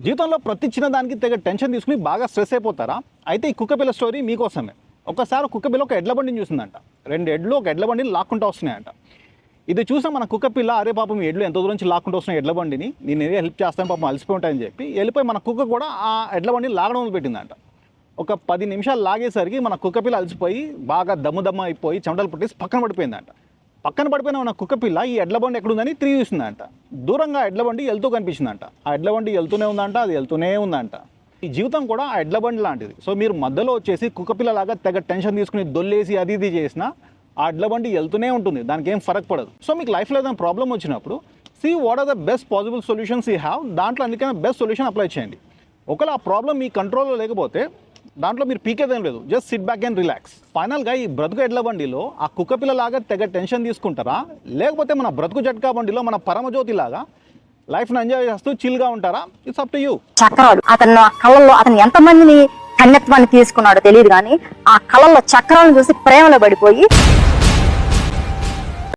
జీవితంలో ప్రతి చిన్న దానికి తెగ టెన్షన్ తీసుకుని బాగా స్ట్రెస్ అయిపోతారా? అయితే ఈ కుక్కపిల్ల స్టోరీ మీకోసమే. ఒకసారి కుక్కపిల్ల ఒక ఎడ్ల బండిని చూసిందంట. 2 ఎడ్లు ఒక ఎడ్ల బండిని లాక్కుంటూ వస్తున్నాయంట. ఇది చూసిన మన కుక్కపిల్ల, అరే పాపం ఎడ్లు ఎంత దూరం నుంచి లాక్కుంటూ వస్తున్నాయి ఎడ్ల బండిని, నేను ఏదో హెల్ప్ చేస్తాను పాపం అలసిపోయి ఉంటాయని చెప్పి వెళ్ళిపోయి మన కుక్క కూడా ఆ ఎడ్ల బండిని లాగడం మొదలుపెట్టిందంట. ఒక 10 నిమిషాలు లాగేసరికి మన కుక్కపిల్ల అలసిపోయి బాగా దమ్ము అయిపోయి చెమటలు పుట్టేసి పక్కన పడిపోయిందంట. పక్కన పడిపోయిన మన కుక్కపిల్ల ఈ ఎడ్ల బండి ఎక్కడుందని తిరిగి చూసిందంట. దూరంగా ఎడ్ల బండి వెళ్తూ కనిపించిందంట. ఆ ఎడ్ల బండి వెళ్తూనే ఉందంట, అది వెళ్తూనే ఉందంట. ఈ జీవితం కూడా ఆ ఎడ్ల బండి లాంటిది. సో మీరు మధ్యలో వచ్చేసి కుక్కపిల్లలాగా తెగ టెన్షన్ తీసుకుని దొల్లేసి అది ఇది చేసినా ఆ ఎడ్ల బండి వెళ్తూనే ఉంటుంది, దానికి ఏం ఫరక్ పడదు. సో మీకు లైఫ్లో ఏదైనా ప్రాబ్లం వచ్చినప్పుడు see what are the best possible solutions you have, దాంట్లో అందుకైనా బెస్ట్ సొల్యూషన్ అప్లై చేయండి. ఒకవేళ ఆ ప్రాబ్లం మీ కంట్రోల్లో లేకపోతే దాంట్లో మీరు పీకేదేం లేదు, just SIT back and relax. ఫైనల్గా ఈ బ్రతుకు ఎడ్ల బండిలో ఆ కుక్కపిల్లలాగా తెగ టెన్షన్ తీసుకుంటారా, లేకపోతే మన బ్రతుకు జట్కా బండిలో మన పరమజ్యోతిలాగా లైఫ్ని ఎంజాయ్ చేస్తూ చిల్గా ఉంటారా? It's up to you. చక్రాలు అతను ఆ కళ్ళల్లో అతను ఎంతమందిని కన్యత్వాన్ని తీసుకున్నాడో తెలియదు కానీ ఆ కళ్ళల్లో చక్రాలను చూసి ప్రేమలో పడిపోయి